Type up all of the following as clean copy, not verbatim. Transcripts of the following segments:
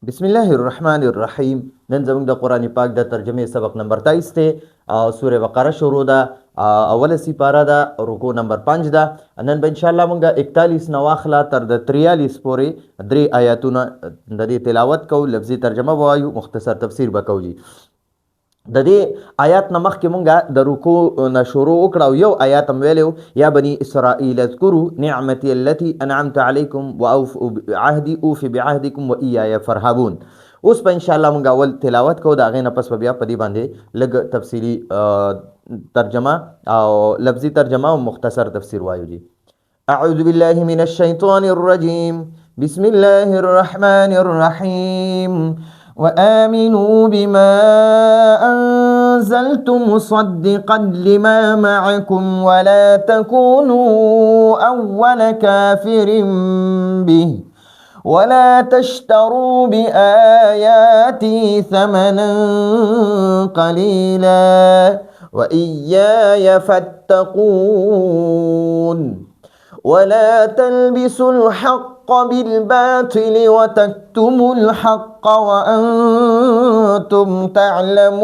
بسم الله الرحمن الرحیم. نن زموږ د قرآن پاک د ترجمې سبق نمبر 23 دی. سوره بقره شروع ده. اوله سپاره ده، رکوع نمبر 5 ده. نن به انشاءالله موږ 41 نه واخله تر د 43 پورې درې آیاتونه د دې تلاوت کوو، لفظي ترجمه به وایو، مختصر تفسیر به کوو. د دې آیات نه مخکې مونږ د رکوع نه شروع وکړه او یو آیات هم ویلی یا بني اسرائیل اذکروا نعمتي التي انعمت علیکم واوفوا بعهدي اوف بعهدکم وایاي فرهبون. اوس به انشاءالله مونږ اول تلاوت کوو، د هغې نه پس به بیا په دې باندې لږ تفصیلي ترجمه او لفظي ترجمه او مختصر تفسیر وایو. جی اعوذ بالله من الشیطان الرجیم، بسم الله الرحمن الرحیم. وآمنوا بما أنزلت مصدقا لما معكم ولا تكونوا أول كافر به ولا تشتروا بآياتي ثمنا قليلا وإياي فاتقون. ولا تلبسوا الحق بالباطل وتكتموا الحق وأنتم تعلمون.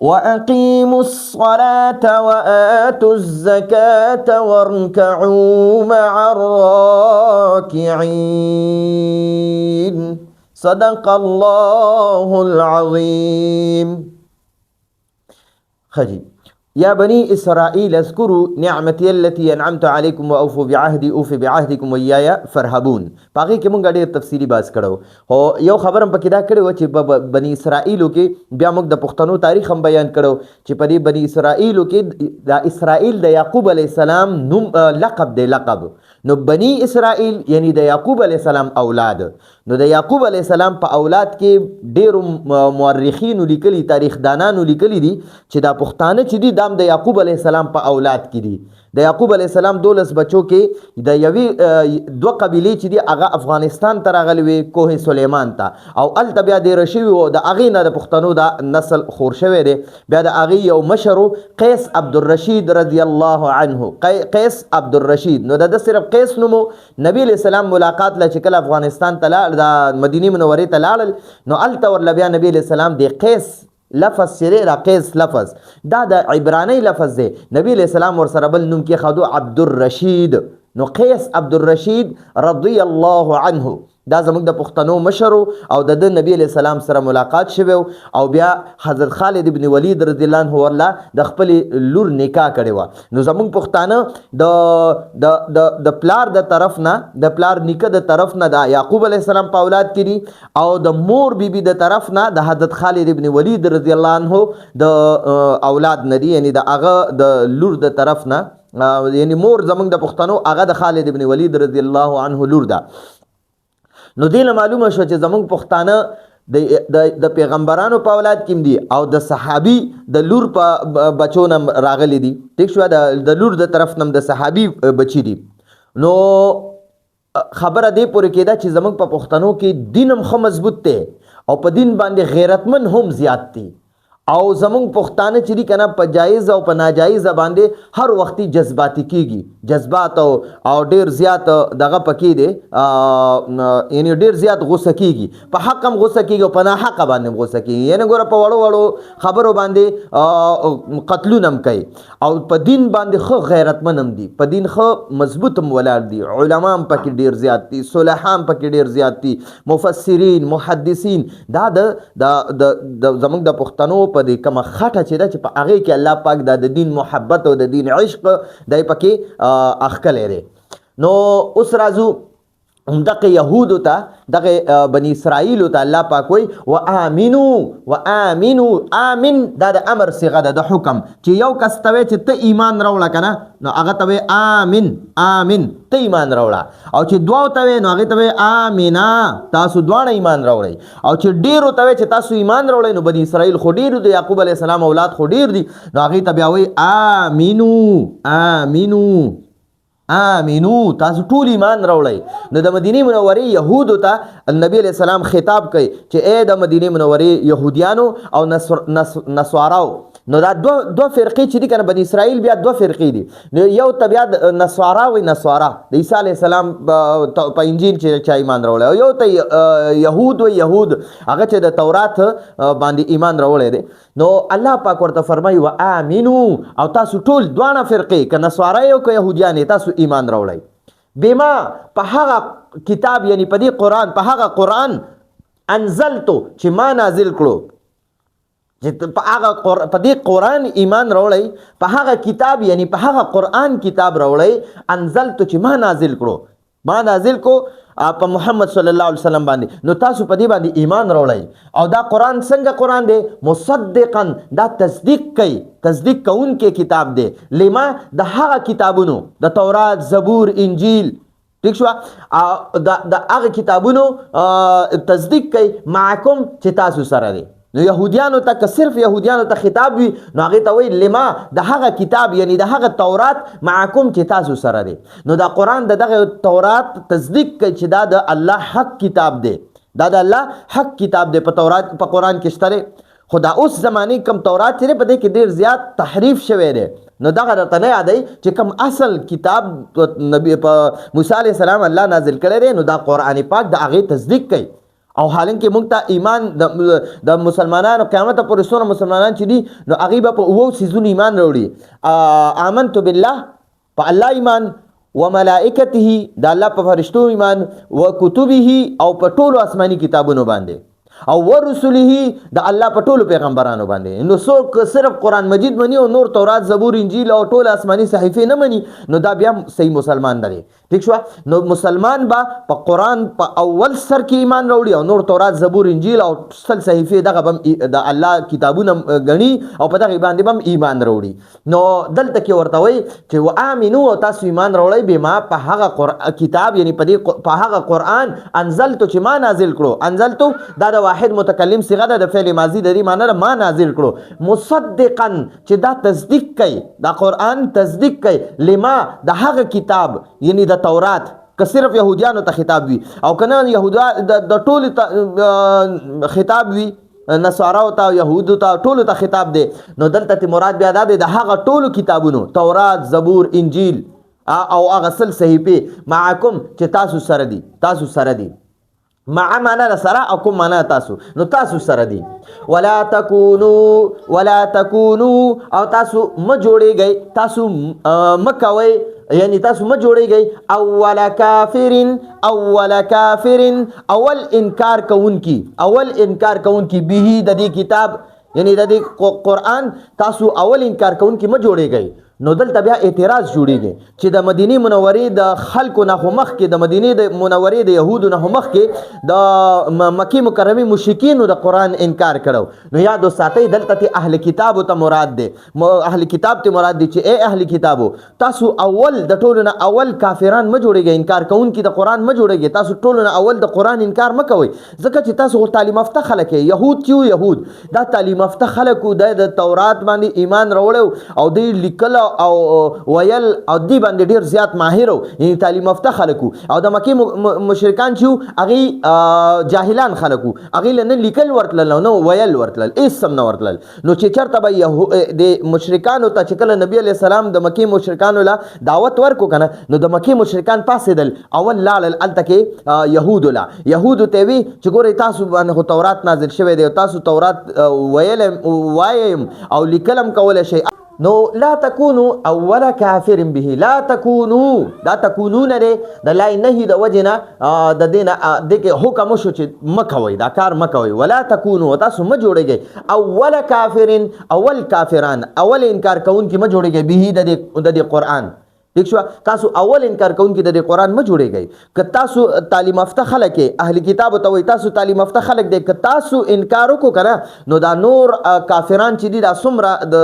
وأقيموا الصلاة وآتوا الزكاة واركعوا مع الراكعين. صدق الله العظيم. خجي يا بني إسرائيل اذكروا نعمتي التي أنعمت عليكم وأوفوا بعهدي أوف بعهدكم وإياي فرهبون. باقي کې مونږ ډېر تفصیلي بحث کړو. هو یو خبر هم پکې دا کړی و چې بني اسرائیلو کې بیا موږ د پښتنو تاریخ هم بیان کړو چې په دې بني اسرائیلو کې د اسرائیل د یعقوب علیه السلام نوم لقب دی. لقب نو بني اسرائیل یعنی د یعقوب علیه السلام اولاد. نو د یعقوب علیه السلام په اولاد کې ډېرو مورخینو لیکلي، تاریخ دانانو لیکلي دي چې دا پښتانه چې دي د یعقوب علیه السلام په اولاد کې دي. د یعقوب علیه السلام 12 بچو کې د یوې دوه قبیلې چې دي هغه افغانستان ته راغلي وې، کوه سلیمان ته، او هلته بیا ډېره شوي وو. د هغې نه د پښتنو دا نسل خور شوی دی. بیا د هغې یو مشر قیس عبدالرشید رضی الله عنه، قیس عبدالرشید. نو د صرف قیس نومو. نبی علیه السلام ملاقات له چې کله افغانستان ته لاړ، د مدینې منورې ته لاړل، نو هلته ورله بیا نبی علیه السلام د قیس لفظ چې را قیس لفظ دا د عبرانی لفظ دی. نبی علیہ السلام ورسره بل نوم کې خدو عبدالرشید. نو قیس عبدالرشید رضی الله عنه دا زموږ د پښتنو مشر او د نبی علیہ السلام سره ملاقات شوی او بیا حضرت خالد ابن ولید رضی الله عنه ورله د خپل لور نکاح کړی و. نو زموږ پښتانه د پلار د طرف نه، د پلار نیکه د طرف نه د یعقوب علیہ السلام په اولاد کې دي، او د مور بیبي د طرف نه د حضرت خالد ابن ولید رضی الله عنه د اولاد نه دي، یعنی د هغه د لور د طرف نه، یعنی مور زموږ د پښتنو هغه د خالد ابن ولید رضی الله عنه لور ده. نو دې معلومه شو چې زموږ پښتانه د پیغمبرانو په اولاد کې دي او د صحابي د لور په بچو نه راغلي دي. ټیک شو، د لور د طرف نه د صحابي بچي دي. نو خبره دې پورې کېده چې زموږ په پښتنو کې دین هم ښه مضبوط دی او په دین باندې غیرتمن هم زیات دي، او زمونږ پښتانه چې دي که نه په جایز او په ناجایز باندې هر وختي جذباتي کېږي. جذبات او ډېر زیات دغه پکې دی، یعنی ډېر زیات غوسه کېږي. په حق هم غوسه کېږي او په ناحقه باندې هم غوسه کېږي. یعنې ګوره په وړو وړو خبرو باندې قتلونه هم کوي، او په دین باندې ښه غیرتمن هم دي، په دین ښه مضبوط هم ولاړ دي. علما هم پکې ډېر زیات دي، صلحا هم پکې ډېر زیات دي، مفسرین، محدثین. دا د زموږ د پښتنو په دې کومه خټه چې ده چې په هغې کې الله پاک دا د دین محبت او د دین عشق دی پکې اخکلی دی. نو اوس راځو دغه یهودو ته، دغه بني اسرائیلو ته الله پاک وایي وآمنو. آمن دا د امر صیغه ده، د حکم. چې یو کس ته وایي چې ته ایمان راوړه که نه، نو هغه ته وایي آمن ته ایمان راوړه. او چې دوو ته وایي نو هغې ته وایي آمنا تاسو دواړه ایمان راوړئ. او چې ډېرو ته وایي چې تاسو ایمان راوړئ، نو بني اسرائیل خو ډېر د یعقوب علیه السلام اولاد خو ډېر دي، نو هغې ته بیا وایي آمنو تاسو ټول ایمان راوړئ. نو د مدینې منورې یهودو ته نبی علیہ السلام خطاب کوي چې ای د مدینې منورې یهودیانو او نصاراو نو دا دو فرقې چې دي کنه بني اسرائیل بیا دو فرقې دي. نو یو ته بیا نصارا وي، نصارا د عیسی علیه السلام په انجیل چې چا ایمان راوړی، او یو ته یهود وي، یهود هغه چې د تورات باندې ایمان راوړی دی. نو الله پاک ورته فرمایي و آمنو، او تاسو ټول دواړه فرقې که نصارا یو که یهودیان تاسو ایمان راوړی بما په هغه کتاب، یعنی په دې قرآن، په هغه قرآن انزلتو چې ما نازل کړو، چې په دې قرآن ایمان راوړی، په هغه کتاب یعنی په هغه قرآن کتاب راوړی انزلتو چې ما نازل کړو، ما نازل کو په محمد صلی الله علیه وسلم باندې. نو تاسو په دې باندې ایمان راوړی، او دا قرآن څنګه قرآن دی؟ مصدقا، دا تصدیق کوي، تصدیق کوونکی کتاب دی لما د هغه کتابونو د تورات، زبور، انجیل، ٹھیک شو، د هغه کتابونو تصدیق کوي معکم چې تاسو سره دی. نو یهودیانو ته که صرف یهودیانو ته خطاب وي نو هغې ته وایي لما د هغه کتاب یعنی د هغه تورات معکم چې تاسو سره دی. نو دا قرآن د دغه تورات تصدیق کوي چې دا د الله حق کتاب دی، دا د الله حق کتاب دی. په تورات په قرآن کې شته، خو دا اوس زمانې کم تورات چې په دې کې ډېر زیات تحریف شوی دی. نو دغه درته نه یادوي چې کوم اصل کتاب نبی په موسی علیه السلام الله نازل کړی دی، نو دا قرآن پاک د هغې تصدیق کوي. او حالانکه موږ ته ایمان د مسلمانانو قیامت پورې څومره مسلمانان چې دي نو هغوی به په اوو څیزونو ایمان راوړي. آمنت بالله، په الله ایمان، و ملائکته، د الله په فرشتو ایمان، و کتبه، او په ټولو آسماني کتابونو باندې، او ورسله، د الله په ټولو پیغمبرانو باندې. نو څوک صرف قرآن مجید مني او نور تورات، زبور، انجیل او ټول آسماني صحیفې نه مني نو دا بیا صحیح مسلمان نه دی. ٹھیک شو، نو مسلمان با په قرآن په اول سر کې ایمان راوړي، او نور تورات، زبور، انجیل او ټول صحیفې دغه به د الله کتابونه ګڼي او په دغې باندې به ایمان راوړي. نو دلته کې ورته وایي چې و آمنو، او تاسو ایمان راوړئ بما په هغه کتاب یعنی په هغه قرآن انزلتو چې ما نازل کړو. انزلتو دا د واحد متکلم صيغه ده، د فعل ماضي د دې معنی ما نازل کړو. مصدقا چې دا تصدیق کوي، دا قرآن تصدیق کوي لما د هغه کتاب یعنی د تورات، که صرف یهودیانو ته خطاب وي او کنه یهودیان د ټول خطاب وي، نصاراو ته، یهودو ته، ټولو ته خطاب دی. نو دلته مراد بیا دا دی د هغه ټولو کتابونو، تورات، زبور، انجیل او هغه سل صحیفې معکم چې تاسو سره دي، تاسو سره دي. مع معنا سره او کوم معنا تاسو، نو تاسو سره دي. ولا تکونو، او تاسو م جوړیږئ، تاسو مکوئ، یعنی تاسو م جوړیږئ اول کافرین، اول انکار کوونکی، اول انکار کوونکی به د دې کتاب یعنی د دې قرآن، تاسو اول انکار کوونکی م جوړیږئ. نو دلته بیا اعتراض جوړیږي چې د مدینه منورې د خلکو نه خو مخکې، د مدینه د منورې د یهودو نه خو مخکې د مکې مکرمې مشرکینو د قرآن انکار کړو. نو یاد وساتئ دلته ته اهل کتابو ته مراد دی، اهل کتاب ته مراد دی چې ای اهل کتابو تاسو اول د ټولو نه اول کافران مه جوړیږئ، انکار کوونکي د قرآن مه جوړیږئ، تاسو ټولو نه اول د قرآن انکار مه کوئ، ځکه چې تاسو تعلیم یافته خلک یې. یهود چې یهود دا تعلیم یافته خلک وو، د تورات باندې ایمان راوړی او دوی لیکل او ویل او دی باندې ډیر زیات ماهر وو، یعنی تعلیم یافته خلک وو. او د مکې مشرکان چې هغې جاهلان خلک وو، هغې له نه لیکل ورتلل او نه ویل ورتلل، هېڅ هم نه ورتلل. نو چې چېرته به د مشرکانو ته چې کله نبي علیه السلام د مکې مشرکانو له دعوت ورکو که نه، نو د مکې مشرکان پاڅېدل، اول لاړل هلته کې یهودو له، یهودو ته وي چې ګورئ تاسو باندې خو تورات نازل شوی دی او تاسو تورات وایم او لیکل هم کولی شئ. نو لا تکونو اول کافر به، لا تکونو دا تکونون دی د لای نهي د وجې نه د دې نه دې کې حکم وشو چې مه کوئ، دا کار مه کوئ. ولا تکونو، تاسو مه جوړیږئ اول کافرین، اول کافران، اول انکار کوونکي مه جوړیږئ به د دې قرآن. ٹھیک شو، تاسو اول انکار کوونکي د دې قرآن مه جوړیږئ. که تاسو تعلیم یافته خلک یې، اهل کتابو ته وایي تاسو تعلیم یافته خلک دی، که تاسو انکار وکړو که نه نو دا نور کافران چې دي دا څومره د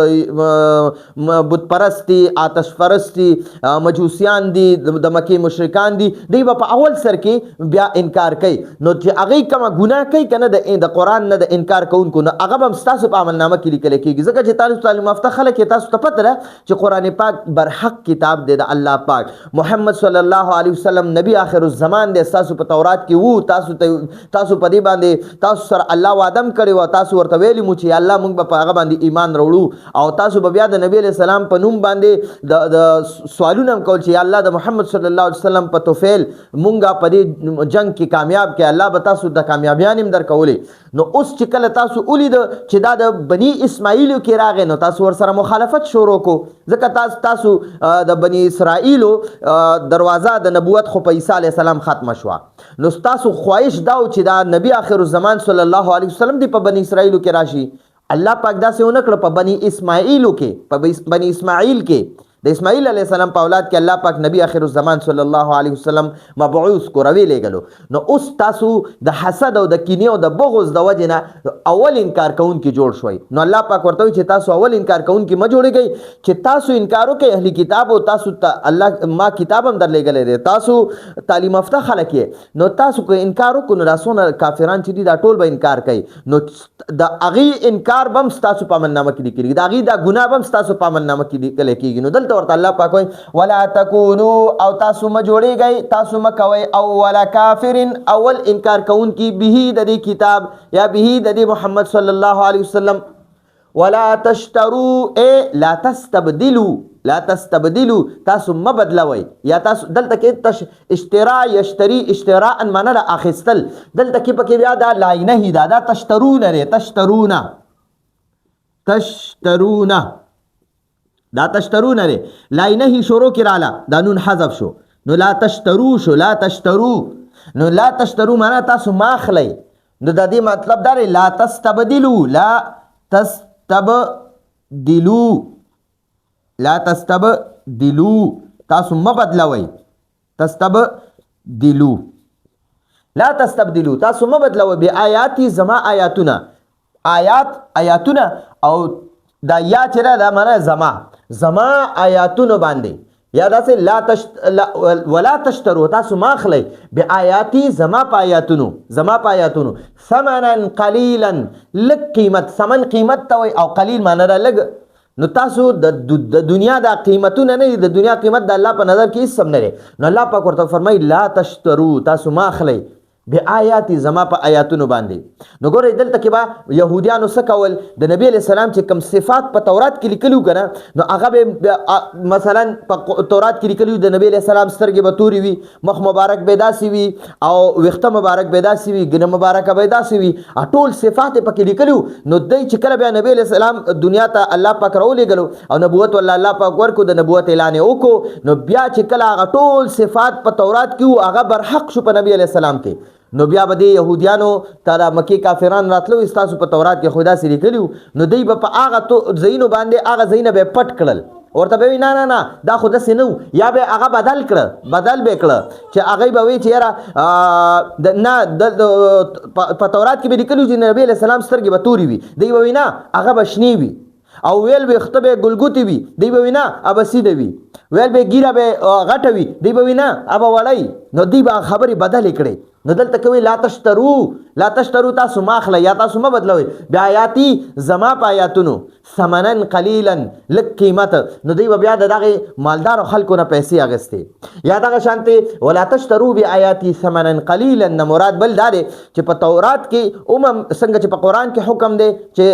بت پرست دي، آتش پرست دي، مجوسیان دي، د مکې مشرکان دي، دوی به په اول سر کې بیا انکار کوي. نو چې هغوی کومه ګناه کوي که نه د قرآن نه د انکار کوونکو، نو هغه به هم ستاسو په عملنامه کې لیکلی کېږي، ځکه چې تاسو تعلیم یافته خلک یې، تاسو ته پته ده چې قرآن پاک برحق کتاب دی، د الله پاک محمد صلی الله علیه وسلم نبی آخر الزمان دی تاسو په تورات کې وو تاسو په دې باندې تاسو سره الله وعده کړی و تاسو ورته ویلی مو چې الله موږ په هغه باندې ایمان وروړو او تاسو به بیا د نبی علیہ السلام په نوم باندې د سوالونه کول چې الله د محمد صلی الله علیه وسلم په توفیل مونږه په دې جنگ کې کامیاب کې الله به تاسو د کامیابیان هم درکولې نو اوس چې کله تاسو ولید چې دا د بنی اسماعیل کې راغی نو تاسو ور سره مخالفت شروع کو ځکه تاسو د بنی اسرائیل دروازه د نبوت خو په عیسی علی السلام ختم شو نو تاسو خواهش داو چې دا نبی آخر الزمان صلی الله علیه وسلم دی په بنی اسرائیل کې راشي الله پاک دا سه ونکړه په بنی اسماعیل کې په بنی اسماعیل کې د اسماعیل علیه السلام په اولاد کې الله پاک نبی آخر الزمان صلی الله علیه وسلم مبعوث کو روي لګلو نو اوس تاسو د حسد او د کینې او د بغض د وجه نه اول انکار کوونکي جوړ شوي نو الله پاک ورته چې تاسو اول انکار کوونکي ما جوړیږئ چې تاسو انکار وکړئ اهلی کتاب او تاسو الله ما کتاب هم درلېږلی دی تاسو تعلیم یافته خلک یې نو تاسو که انکار وکړو نو راسونه کافران چې دي دا ټول به انکار کوي نو د هغې انکار به هم ستاسو په امننامه کې لیکلي د هغې دا ګناه به هم ستاسو په امننامه کې لیکلی کېږي نو دلته ورته الله پاک وایي ولا تکونو او تاسو مه جوړیږئ تاسو مه کوئ اول کافر اول انکار کوونکي به د دې کتاب یا به د دې محمد صلی الله علیه وسلم ولا تشترو لا تستبدلوا تاسو مه بدلوئ یا تاسو دلته کې اشترا یشتری اشتراء معنا د اخیستل دلته کې پکې بیا دا لاینه دا تشترون لري تشترون دا تشترون لري لاینه شروع کړه دا نون حذف شو نو لا تشترو شو لا تشترو نو لا تشترو معنا تاسو ماخلی نو د دې مطلب دا لا تستبدلوا لا تستبدلوا تاسو ما بدلوي لا تستبدلوا تاسو ما بدلوي بآیاتی زما آیاتونه او دا یا چې دا معنا زما آیاتونه باندې یا داسې ولا تشترو تاسو ماخلی بآیاتی زما په آیاتونو ثمنا قلیلا لږ قیمت ثمن قیمت ته وایي او قلیل معنا دا لږ نو تاسو د دنیا دا قیمتونه نه د دنیا قیمت د الله په نظر کې هیڅ هم نه دی نو الله پاک ورته فرمایي لا تشترو تاسو ماخلی بآیاتی زما په آیاتونو باندې نو ګورئ دلته کې به یهودیانو څه کول د نبی علیہ السلام چې کوم صفات په تورات کې لیکلي وو که نه نو هغه به مثلا په تورات کې لیکلي وو د نبی علیہ السلام سترګې به تورې وي مخ مبارک به داسې وي او ویښته مبارک به داسې وي ګنه مبارکه به داسې وي ټول صفات یې پکې لیکلي وو نو دی چې کله بیا نبی علیہ السلام دنیا ته الله پاک راولېږلو او نبوت والله الله پاک ورکو د نبوت اعلان یې وکړو نو بیا چې کله هغه ټول صفات په تورات کې وو هغه برحق شو په نبی علیہ السلام کې نو بیا به د یهودیانو ته مکې کافران راتلو ستاسو په تورات کې خو داسې لیکلي وو نو دوی به په هغه ځایونو باندې هغه ځایونه به یې پټ کړل ورته به وي نه دا خو داسې نه وو یا به هغه بدل به کړه چې هغوی به وایي چې یاره نه په تورات کې به لیکلي چې نبي علیه السلام سترګې به تورې وي دوی به وي نه هغه به شنې وي او ویل ویښته به ګلګوتې وي دوی به وي نه هغه سیده وي ویل به ګیره به غټه وي دوی به وي نه هغه وړی نو دوی به خبرې بدلې کړې نو دلته کوي لا تشترو تاسو ماخله یا تاسو ما بدلوي بآیاتی زما په آیاتونو ثمنا قلیلا لږ قیمت نو دوی به بیا د دغې مالدارو خلکو نه پیسې اخیستې یا دغه شانتې ولا تشترو بآیاتی ثمنا قلیلا نه مراد بل دا دی چې په تورات کې څنګه چې په قرآن کې حکم دی چې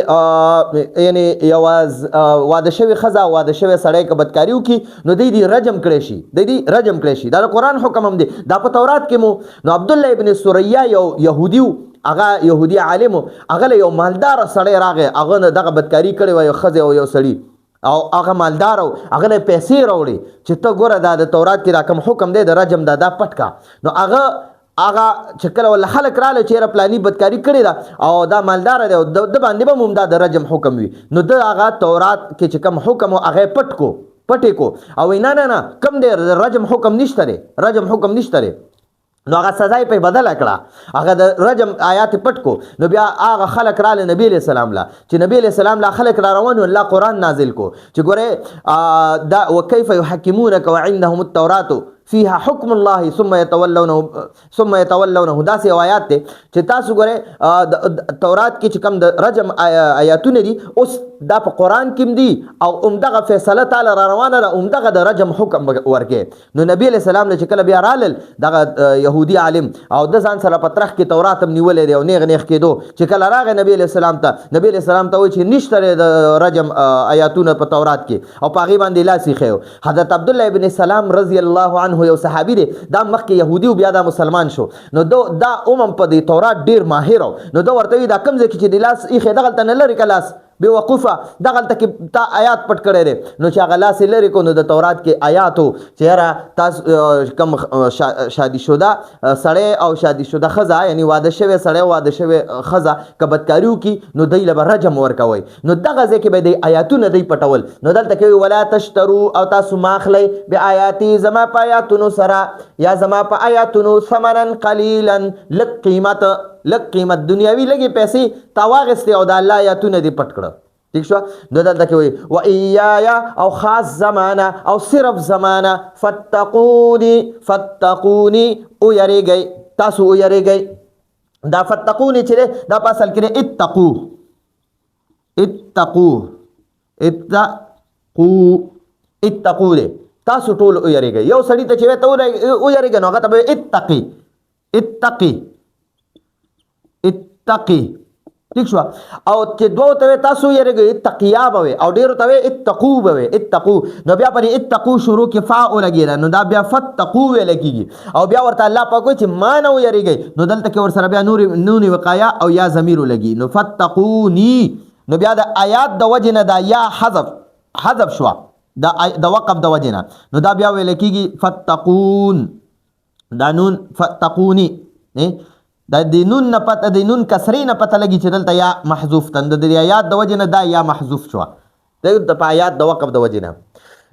یعنی یوه واده شوې ښځه واده شوی سړی که بدکاري وکړي نو دوی رجم کړی شي دا د قرآن حکم هم دی دا په تورات کې مو نو عبدالله ابن سوریه یو یهودي هغه یهودي عالم هغه له یو مالدار سړی راغی هغه دغه بدکاري کړې وه یو ښځه او یو سړي او هغه مالدار او هغه له پیسې راوړي چې ته ګوره دا د تورات کې دا کوم حکم دی د رجم دا پټ کا نو هغه چې کله ولا خلک راله چې پلاني بدکاري کړې ده او دا مالدار دی او د باندې به هم دا د رجم حکم وي نو د هغه تورات کې چې کوم حکم هغه پټې کو او نه کم دی رجم حکم نشته دی نو هغه سزا یې پې بدله کړه هغه د رجم آیات پټ کو نو بیا هغه خلک راله نبی علیہ السلام لا چې نبی علیہ السلام لا خلک را روان الله قرآن نازل کو چې ګوره دا وکيف يحكمونك وعندهم التوراة فيها حكم الله ثم يتولونه داسې آیات ته چې تاسو ګوره تورات کې چې کوم د رجم آیاتونه دي اوس دا په قرآن کې دي او همدغه فیصله تعالی را روانه ده، همدغه د رجم حکم ورکې. نو نبی علیه السلام چې کله بیا رالل دغه یهودي عالم او د ځان سره په ترخ کې تورات هم نیولی دی او نیغ نیغ کېدو، چې کله راغی نبی علیه السلام ته، نبی علیه السلام ته وایي چې نشته د رجم آیاتونه په تورات کې، او په هغې باندې لاس یې ښیو. حضرت عبدالله ابن سلام رضی الله عنه یو صحابي دی، دا مخکې یهودي او بیا دا مسلمان شو. نو دا په دې تورات ډیر ماهر و. نو دا ورته وایي دا کوم ځای کې چې د لاس ایښی دغلته نه لرې که لاس بېوقوفه دغلته کې تا آیات پټ کړی دی. نو چې هغه لاس یې لرې کړو نو د تورات کې آیات و چې یاره تاسو کوم شادي شده سړی او شادي شده ښځه یعنی واده شوی سړی او واده شوی ښځه که بدکاري وکړي نو دوی له به رجم ورکوئ. نو دغه ځای کې به دی آیاتونه دوی پټول. نو دلته کې ولا تشترو او تاسو ما اخلئ بآیاتي زما په آیاتونو سره یا زما په آیاتونو ثمنا قلیلا لږ قیمت دنیاوي لږې پیسې تا واخیستې او د الله آیاتونه دې پټ کړه. ٹھیک شو. نو دلته کې وایي و ایایا او خاص زمانه او صرف زمانه فتقونی او یریږئ تاسو او یریږئ. دا فتقونی چې دی دا په اصل کې اتقو دی تاسو ټول او یریږئ. یو سړي ته چې ته او یریږئ نو هغه ته به اتقي. ٹھیک شو. او چې دوه ته تاسو یریږئ اتقیا به وي او ډېرو ته اتقو به وي اتقو. نو بیا پرې اتقو شروع کې فا ولګېده نو دا بیا فتقو ویلی کېږي. او بیا ورته الله پاک وایي چې ما نه ویریږئ نو دلته کې ورسره بیا نون وقایه او یا ضمیر ولګي. نو فتقوني نو بیا د آیات د وجې نه دا یا حذف شوه د وقف د وجې نه. نو دا بیا ویلی کېږي فتقون. دا نون فتقوني دا د نون نه پته د نون کسرې نه پته لګي چې دلته یا محذوف تن د آیات د وجې نه دا یا محذوف شوه د په آیات د وقف د وجې نه.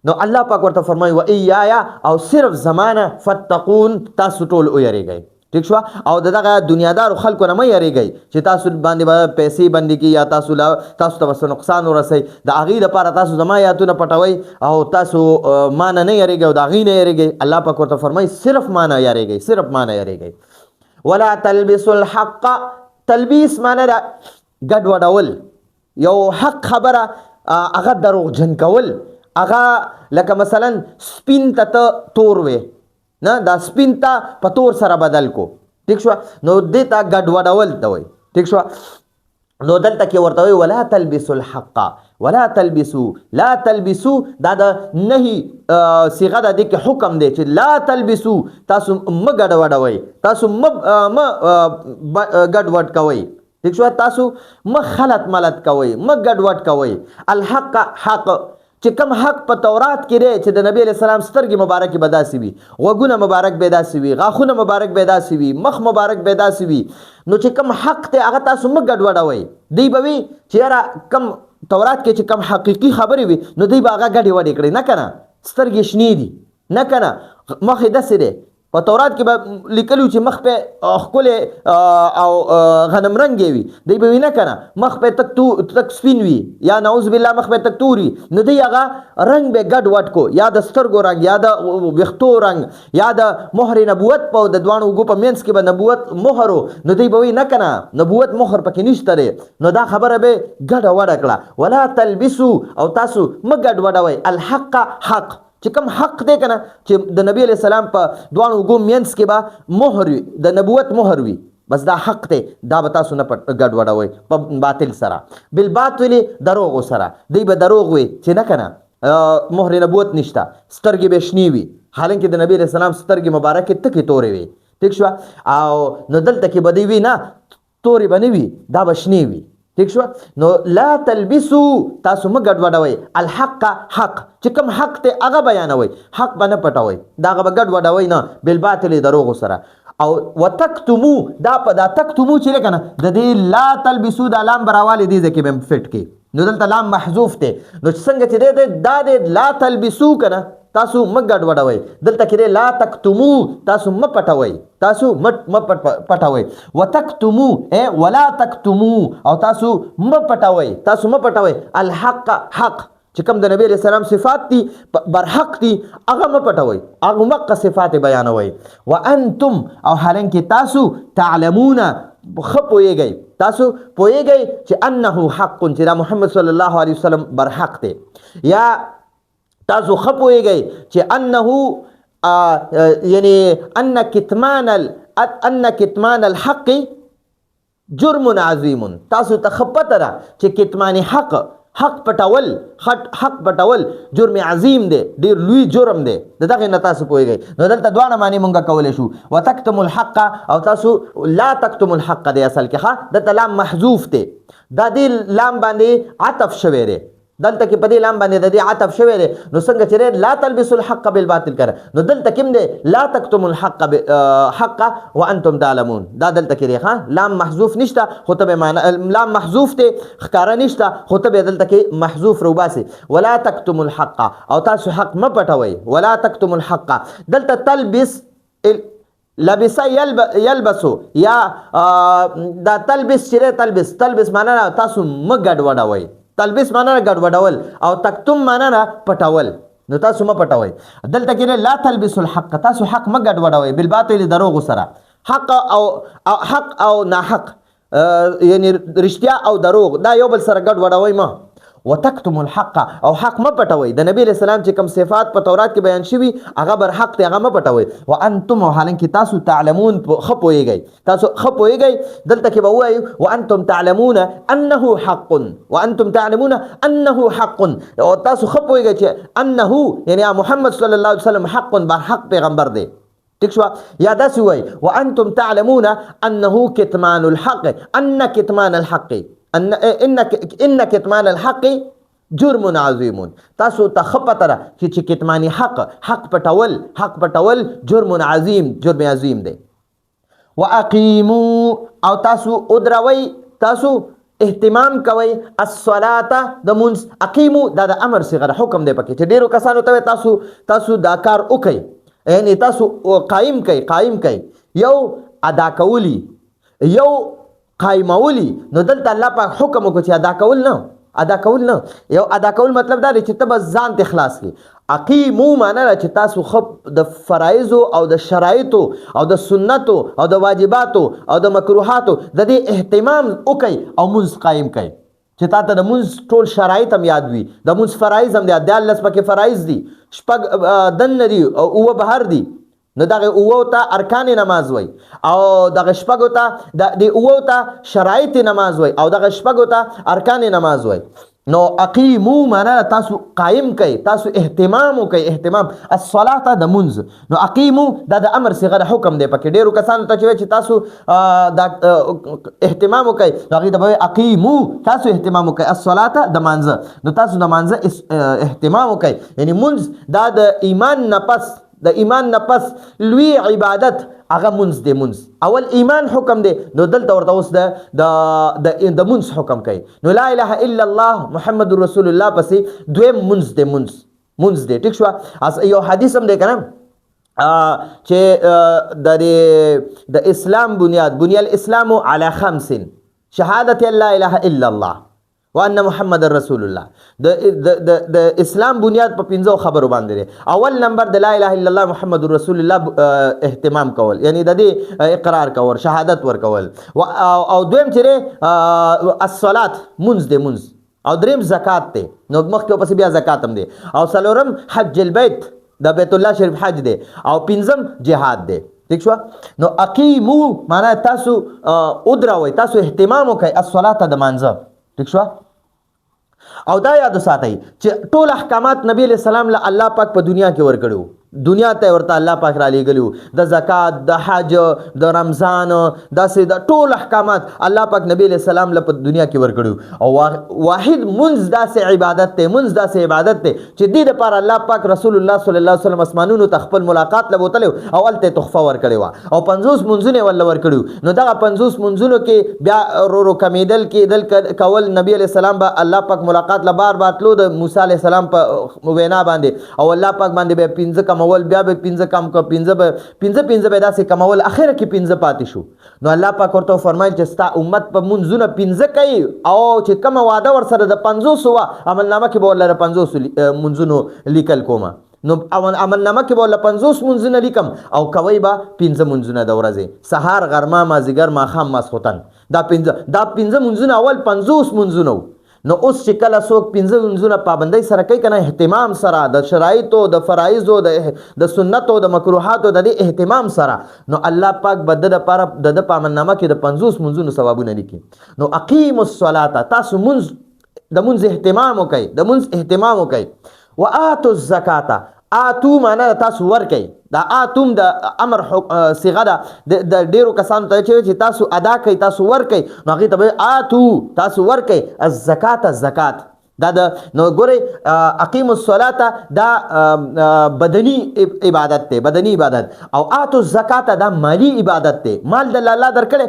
نو الله پاک ورته فرمایي و ایایا او صرف زمانه فتقون تاسو ټول ویریږئ. ٹھیک شو. او دغه دنیادارو خلکو نه مه یریږئ چې تاسو باندې به پیسې بندي کړي یا تاسو ته به څه نقصان ورسوي. د هغې لپاره تاسو زما آیاتونه پټوئ او تاسو ما نه یریږئ او د هغې نه یریږئ. الله پاک ورته فرمایي صرف ما نه یریږئ صرف ما نه یریږئ. ولا تلبسوا الحق تلبیس معنی دا ګډ وډول یو حق خبره هغه دروغجن کول. هغه لکه مثلا سپین ته تور وې نه دا سپین ته په تور سره بدل کو. ٹھیک شو. نو دې ته ګډ وډول ته وایي. ٹھیک شو. نو دلته کې ورته وایي ولا تلبسوا الحق ولا تلبسوا لا تلبسوا دا د نهي صيغه د دې کې حکم دی چې لا تلبسوا تاسو م ګډ وډوي تاسو م ګډ وډ کوي. ٹھیک شو. تاسو م خلط ملت کوي م ګډ وډ کوي. الحق حق چې کوم حق په تورات کې دی چې د نبی علیه السلام سترګې مبارکې به داسې وي غوږونه مبارک به داسې وي غاښونه مبارک به داسې وي مخ مبارک به داسې وي. نو چې کوم حق دی هغه تاسو مه ګډوډوئ. دوی به وي چې یاره کوم تورات کې چې کوم حقیقي خبرې وي نو دوی به هغه ګډې وډې کړي نه که نه سترګې شنې دي نه که نه مخ یې داسې دی. په تورات کې به لیکلي چې مخ په ښکلی او غنم رنګې وي دوی به وي نه که نه مخ په تک سپین وي یا نعوذ بالله مخ په تک تور وي نو دوی هغه رنګ به ګډ وډ کو یا د سترګو رنګ یا د ویښتو رنګ یا د مهر نبوت په د دواړو اوږو په منځ کې به نبوت مهر نو دوی به وي نه که نه نبوت مهر پکې نشته دی. نو دا خبره به ګډه وډه کړه. ولا تلبسو او تاسو مه ګډ وډوئ الحق حق چې کوم حق دی که نه چې د نبی علیه السلام په دواړو اوږو منځ کې به مهر وي د نبوت مهر وي بس دا حق دی دا به تاسو نه ګډ وډوئ په باطل سره بالباطل دروغو سره. دوی به دروغ وي چې نه که نه مهر نبوت نشته سترګې به شنې وي حالانکه د نبی علیه السلام سترګې مبارکې تکې تورې وي. ٹھیک شو. او نو دلته کې به دوی وي نه تورې به نه وي دا به شنې وي. ٹھیک شو. نو لا تلبسو تاسو مه ګډ وډوئ الحق حق چې کوم حق ته هغه بیانوئ حق به نه پټوئ دا هغه به ګډ وډوئ نه بالباطل دروغو سره. او وتکتمو دا تکتمو چې لکه نه د دې لا تلبسو دا لام براوالی دی ځکه به فټ کې نو دلته لام محذوف دی. نو څنګه چې دی دا دی لا تلبسو که نه تاسو مه ګډ وډوئ. دلته کې دی لا تکتمو تاسو مه پټوئ تاسو مه پټوئ. وتکتمو ولا تکتمو او تاسو مه پټوئ الحق حق چې کوم د نبی علیه السلام صفات دي برحق دي هغه مه پټوئ هغه مقه صفات بیانوئ. وانتم او حالانکه تاسو تعلمون ښه پوهیږئ تاسو پوهیږئ چې انه حق چې دا محمد صلی الله علیه وسلم برحق دی یا تاسو ښه پوهیږئ چې انه یعنی ان کتمان الحق جرم عظیم تاسو ته ښه پته ده چې کتمان حق پټول جرم عظیم دی ډیر لوی جرم دی د دغه نه تاسو پوهیږئ نو دلته دواړه معنی مونږ کولی شو وتکتم الحق او تاسو لا تکتم الحق دی اصل کې ښه دلته لام محذوف دی دا دې لام باندې عطف شوی دی دلته کې په دې لام باندې د دې عطف شوی دی نو څنګه چې لا تلبسوا الحق بالباطل کړه نو دلته کوم دی لا تکتم الحق حق وانتم تعلمون دا دلته کې دی ښه لام محذوف نشته خو ته به معنی لام محذوف دی ښکاره نشته خو ته به دلته کې محذوف روباسي ولا تکتم الحق او تاسو حق مه پټوئ ولا تکتم الحق دلته تلبس لبس یلبسو یا دا تلبس چې تلبس معنا تاسو مه ګډوډوئ تلبس معنا ګډوډول او تکتم معنا پټول نو تاسو مه پټوئ دلته کې لا تلبسوا الحق تاسو حق مه ګډوډوئ بالباطل دروغ سره حق او ناحق یعنی رښتیا او دروغ دا یو بل سره ګډوډوئ مه وتکتم الحق او حق مه پټوئ د نبی علیہ السلام چې کوم صفات په تورات کې بیان شوي هغه برحق دی هغه مه پټوئ وانتم حالانکه تاسو تعلمون ښه پوهیږئ تاسو ښه پوهیږئ دلته کې به ووایو وانتم تعلمون انه حق وانتم تعلمون انه حق او تاسو ښه پوهیږئ چې انه یعنی محمد صلی الله علیه وسلم حق برحق پیغمبر دی ٹھیک شو یا داسې وایي وانتم تعلمون انه کتمان الحق ان کتمان الحق ان کتمان الحق جرم عظیم تاسو ته ښه پته ده چې کتمان حق پټول جرم عظیم دی واقیموا او تاسو ادروئ تاسو اهتمام کوئ الصلاة د مونځ اقیمو دا د امر صيغه حکم دی پکې چې ډیرو کسانو ته تاسو دا کار وکئ یعنی تاسو قائم کئ یو ادا کولی یو قائمولی نو دلته الله پاک حکم وکړي چې ادا کول نه یو ادا کول مطلب دا دی چې ته بس ځان ته خلاص کړي اقیمو معنا چې تاسو خپ د فرایض او د شرایطو او د سنتو او د واجباتو او د مکروهاتو د دې اهتمام وکړي او مونږ قائم کړي چې تا ته د مونږ ټول شرایط هم یاد وي د مونږ فرایض هم یاد دي 14 پکې فرایض دي شپږ دن دي او اوه بهر دي نو دغه اوو ته ارکان نماز وای او دغه شپږو ته د اوو ته شرایط نماز وای او دغه شپږو ته ارکان نماز وای نو اقیمو معنا تاسو قائم کئ تاسو اهتمام الصلاه د منځ نو اقیمو دا د امر صيغه حکم دی پکې ډیرو کسانو ته چې تاسو دا اهتمام وکئ هغه د اقیمو تاسو اهتمام وکئ الصلاه د منځ نو تاسو د منځ اهتمام وکئ یعنی منځ دا د ایمان نه پس لوی عبادت هغه منځ دی اول ایمان حکم دی نو دلته ورته اوس د منځ حکم کوي نو لا اله الا الله محمد رسول الله پسې دویم منځ دی ټیک شو یو حدیث هم دی کنه چې د اسلام بنی الاسلام علی 5 شهادت لا اله الا الله وان محمد رسول الله د اسلام بنیاد په 5 خبرو باندې دی اول نمبر د لا اله الا الله محمد رسول الله اهتمام کول یعنی د دې اقرار کول شهادت ور کول او دویم چې الصلات منځ او دریم زکات ته نو مخکې پس بیا زکات هم دی او څلورم حج البيت د بیت الله شریف حج دی او پنځم جهاد دی ٹھیک شو نو اقیمو معنا تاسو ادروئ تاسو اهتمام وکئ الصلاه د مانځه ٹھیک شو او دا یاد ساتئ چې ټول احکامات نبی علیہ السلام له الله پاک په دنیا کې ورکړو دنیا ته ورته الله پاک را لېږلو د زکات د حج د رمضان داسې د ټول احکامات الله پاک نبی علیہ السلام له په دنیا کې ورکړو او واحد منځ داسې عبادت ته چې دې دپاره الله پاک رسول الله صلی الله علیه وسلم اسمانونو ته خپل ملاقات له بوتلی او هلته تحفه ورکړې وه او 50 منځونه یې ورله ورکړي نو دغه 50 منځونو کې بیا رو کمیدل کېدل کول نبی علیہ السلام به الله پاک ملاقات له بار تلو د موسی علیہ السلام په وینا باندې او الله پاک باندې به 15 کمول بیا به 15 کم کو 15 به داسې کمول اخره کې 15 پاتې شو نو الله پاک ورته فرمایل چې ستا امت په منځونه 15 کوي او چې کوم واده ور سره د 500 عملنامه کې به ولر 500 منځونو لیکل کومه نو عملنامه کې به ول 50 منځونه لیکم او کوي به 15 منځونه د ورځې سحر غرمه مازیګر ماښام ماسخوتن دا پنځه منځونه اول 50 منځونه. نو اوس چې کله څوک 5 منځونه پابندۍ سره کوي کنه، اهتمام سره د شرایطو د فرایضو د سنتو د مکروهاتو د دې اهتمام سره، نو الله پاک به د لپاره د په عملنامه کې د 50 منځونو ثوابونه لیکي. نو اقیم الصلاه، تاسو د منځ اهتمام وکئ، د منځ اهتمام وکئ. وآتوا الزکاة، آتو معنا تاسو ورکئ. دا آتوم د امر صيغه ده د ډیرو کسانو ته چې تاسو ادا کوي، تاسو ورکئ، نو هغې ته به آتو تاسو ورکئ الزکات، زکات. دا د نو ګورئ اقیم الصلاة دا بدنی عبادت دی، بدنی عبادت. او آتو الزکات دا مالی عبادت دی. مال د الله درکړی،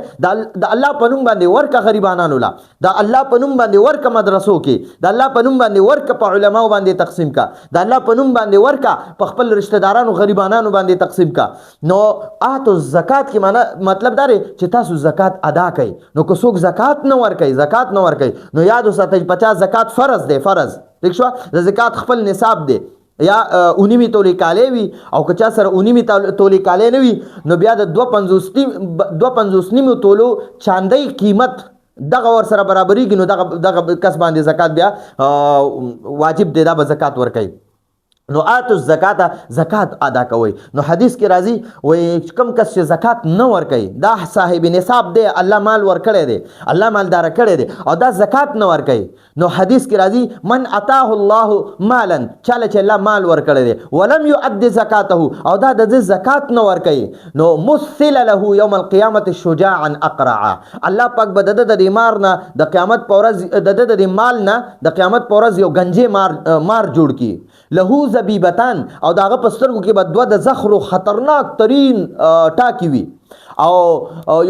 د الله په نوم باندې ورکه غریبانانو لا، د الله په نوم باندې ورکه مدرسو کې، د الله په نوم باندې ورکه په علماو باندې تقسیم کا، د الله په نوم باندې ورکه په خپل رشتہ دارانو غریبانانو باندې تقسیم کا. نو آتو الزکات کې معنا مطلب دا دی چې تاسو زکات ادا کړئ. نو که څوک زکات نه ورکوي، زکات نه ورکوي، نو یاد وساتئ 50 زکات فرض دی، فرض ٹھیک شو. د زکات خپل نصاب دی، یا 19 تولې کالې وي، او که چا سره 19 تولې کالې نه وي، نو بیا د 2.50 نیمو تولو چاندۍ قیمت دغه ور سره برابرېږي، نو دغه کس باندې زکات بیا واجب دی، دا به زکات ورکوي. نو آتو الزکات، زکات ادا کوي. نو حدیث کې راځي وای کم کس چې زکات نه ورکوي، دا صاحب نصاب دی، الله مال ورکړی دی، الله مالدار کړی دی، او دا زکات نه ورکوي. نو حدیث کې راځي من اتاه الله مالا، چاله چې الله مال ورکړی دی، ولم يؤد زکاته، او دا د زکات نه ورکوي، نو مثل له یوم القیامت شجاعا اقرعا. الله پاک به د دې مار نه د قیامت په ورځ د دې مال نه د قیامت په ورځ یو گنجې مار جوړ کی، له زبیبتان، او داغه پسترګو کې به 2 د زخرو خطرناک ترین ټاکی وي، او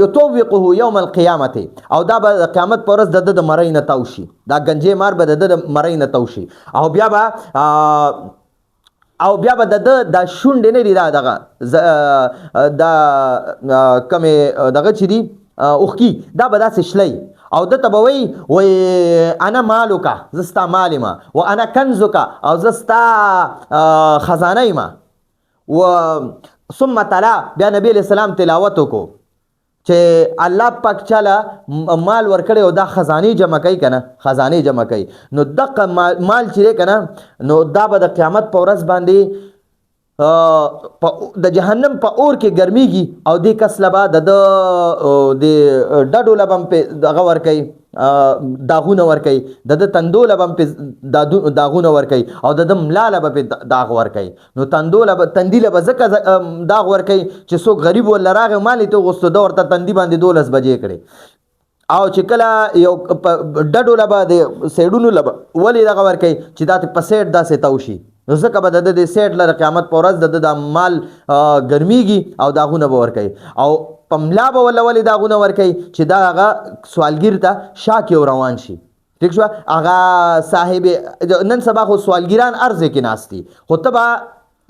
یطوقه یوم القیامت، او دا به قیامت پر ورځ د مړی نه تاوشي، دا گنجې مار به د مړی نه تاوشي. او بیا به د شونډې نه دی دغه د کمې دغه چې دي اوښکي، دا به داسې شلی، او د ته به وی انا مالوکا، زستا مال ما، و انا کنزوکا، او زستا خزانه ما. و ثم تلا، بیا نبی علیہ السلام تلاوت وکړو چې الله پاک چاله مال ورکړی او دا خزانه جمع کوي کنه، خزانه جمع کوي. نو دغه مال چې کنه، نو دا به د قیامت په ورځ باندې د جهنم په اور کې ګرميږي، او دې کس لبا د ډډو لبم په دغه ور کوي، داغونه ور کوي، د تندو لبم په داغونه ور کوي، او د ملا لبا په داغ ور کوي. نو تندی لبا زکه داغ ور کوي چې څوک غریب ول راغی مالې ته غوستو د ورته تندی باندې 12 بجې کړي، او چې کله یو ډډو لبا د سیډونو لبا ولې دغه ور کوي چې دا په سیډ داسې توشي، نو ځکه به د سیټ لره قیامت په ورځ د مال ګرمیږي او داغونه به ورکوي، او په ملا به ولې داغونه ورکوي چې دا هغه سوالګیر ته شا کې روان شي. ٹھیک شو. هغه صاحب نن سبا خو سوالګیران ارزه کې ناستي، خو ته به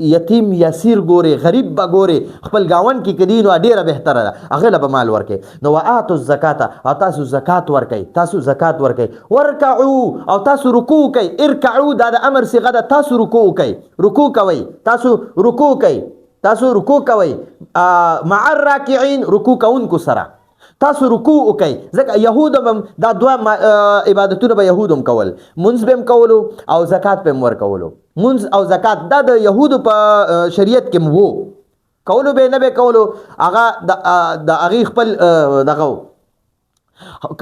یتیم یسیر ګوري، غریب به ګوري، خپل گاون کې کدی نو ډیره بهتره ده، هغه له به مال ورکي. نو وآتو الزکات، او تاسو زکات ورکي، تاسو زکات ورکي. ورکعو، او تاسو رکوع کوي. ارکعو دا د امر صيغه ده، تاسو رکوع کوي، رکوع کوي، تاسو رکوع کوي، تاسو رکوع کوي مع الراکعين، رکوع کوونکو سره تاسو رکوع وکئ. ځکه یهودم دا دوه عبادتونه به یهودم کول، منځ به هم کولو او زکات به هم ورکولو. منځ او زکات دا د یهودو په شریعت کې وو، کولو به نه به کولو، هغه د هغې خپل دغه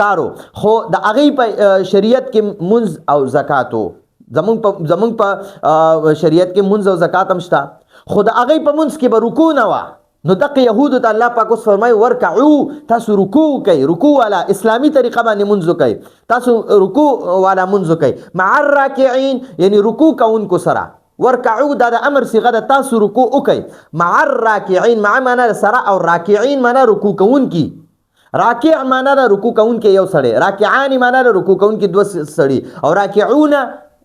کارو، خو د هغې په شریعت کې منځ او زکات و. زمونږ په شریعت کې منځ او زکات هم شته، خو د هغې په منځ کې به رکوع نه وه. نو دغه یهودو ته الله پاک اوس فرمایي ورکعو، تاسو رکوع کوئ، رکوع والا اسلامي طریقه باندې منځ کوئ، تاسو رکوع والا منځ کوئ. مع الراکعين یعنی رکوع کوونکو سره. ورکعو دا د امر صيغه ده، تاسو رکوع وکئ. مع الراکعين، مع معنا سره، او راکعين معنا رکوع کوونکی. راکع معنا رکوع کوونکی یو سړی، راکعان معنا رکوع کوونکی 2 سړي، او راکعون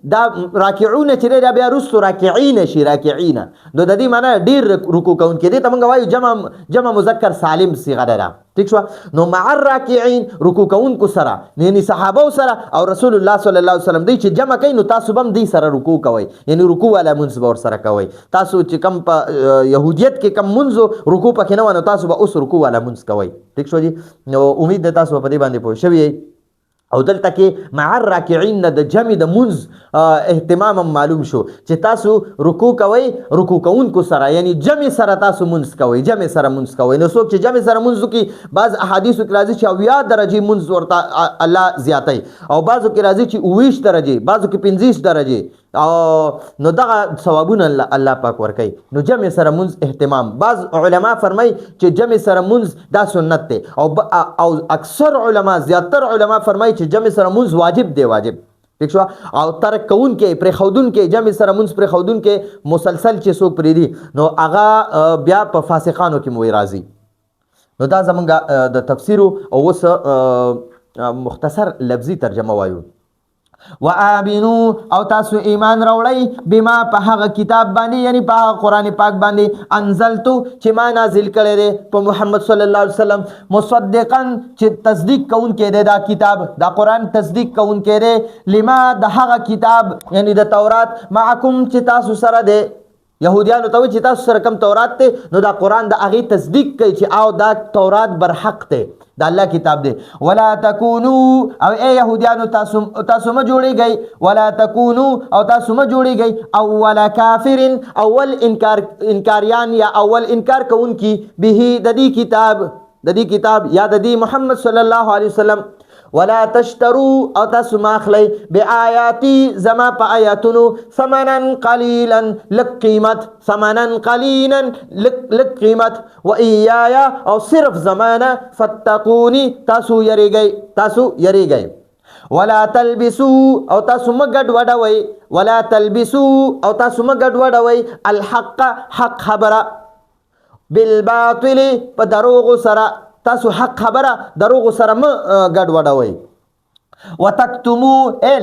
دا راکعون چې دی دا بیا رستو راکعین شي راکعین نو د دې معنی ډیر رکوع کوونکي دي ته موږ وایو جمع مذکر سالم صيغه ده ٹھیک شو نو مع الراکعین رکوع کوونکو سره یعنی صحابه سره او رسول الله صلی الله علیه وسلم دی چې جمع کوي نو تاسو هم دی سره رکوع کوئ یعنی رکوع والا منځ ور سره کوئ تاسو چې کم په يهودیت کې کم منځ رکوع پکې نه ونه تاسو به اوس رکوع والا منځ کوئ ٹھیک شو جی نو امید ده تاسو په دې باندې پوه شوئ او دلته کې مع الراکعین د جمع د منځ اهتمام معلوم شو چې تاسو رکوع کوئ رکوع کوونکو سره یعنی جمع سره تاسو منځ کوئ جمع سره منځ کوئ نو څوک چې جمع سره منځ کوي بعض احادیثو کې راځي چې 90 درجه منځ ورته الله زیاتوي او بعضو کې راځي چې 29 درجه بعضو کې 25 درجه او نو دغه ثوابونه الله پاک ورکوي نو جمع سره منځ اهتمام بعض علما فرمای چې جمع سره منځ دا سنت دی او اکثر علما زیاتر علما فرمای چې جمع سره منځ واجب دی واجب ٹھیک شو او ترک کون کې پر خودون کې جمع سره منځ پر خودون کې مسلسل چې څوک پری دي نو هغه بیا په فاسقانو کې موي راځي نو دا زمونږ د تفسیر او وس مختصر لفظي ترجمه وایو وآمنو او تاسو ایمان راوړی بما په هغه کتاب باندې یعنی په قرآن پاک باندې انزلتو چې ما نازل کړی دی په محمد صلی الله علیه وسلم مصدقا چې تصدیق کوونکی دی دا کتاب دا قرآن تصدیق کوونکی دی لما د هغه کتاب یعنی د تورات معکم چې تاسو سره دی يهوديانو ته چې تاسو سره کوم تورات ته نو دا قرآن د هغې تصدیق کوي چې او دا تورات برحق دی دا الله کتاب دی ولا تکونو او ای يهوديانو تاسو ما جوړیږئ ولا تکونو او تاسو ما جوړیږئ اول کافر اول انکاریان یا اول انکار کوونکی به د دې کتاب یا د دې محمد صلی الله علیه وسلم ولا تشتروا او تاسو ماخلی بآیاتی زما په آیاتونو ثمنا قلیلا لک قیمت ثمنا قلیلا لک قیمت و ایایا او صرف زمانه فتقونی تاسو یریږئ ولا تلبسوا او تاسو مګډ وډوي ولا تلبسوا او تاسو مګډ وډوي الحق حق خبره بالباطل په دروغ سره تاسو حق خبره دروغ سره م ګډ وډوي وتکتمو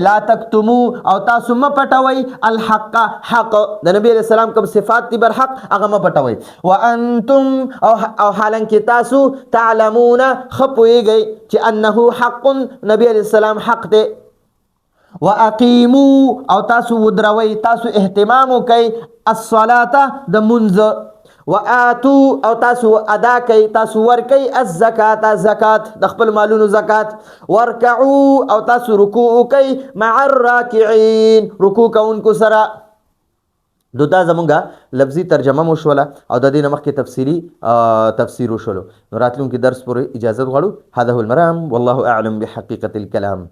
لا تکتمو او تاسو م پټوي الحق حق د نبی علیہ السلام کوم صفات دي بر حق هغه م پټوي وانتم او حالانکه تاسو تعلمون خپويږئ چې انه حق نبی علیہ السلام حق دی واقیموا او تاسو ودروي تاسو اهتمام کوي الصلاه د منځ وآتو او تاسو ادا کوي تاسو ورکوي الزکات زکات د خپل مالونو زکات ورکعو او تاسو رکوع کوي مع الراکعين رکوع کوونکو سره دا زمونږه لفظي ترجمه مو شوله او د دې نه مخکې تفسیر وشولو نو راتلونکي درس پورې اجازه غواړو هذا هو المرام والله اعلم بحقیقة الكلام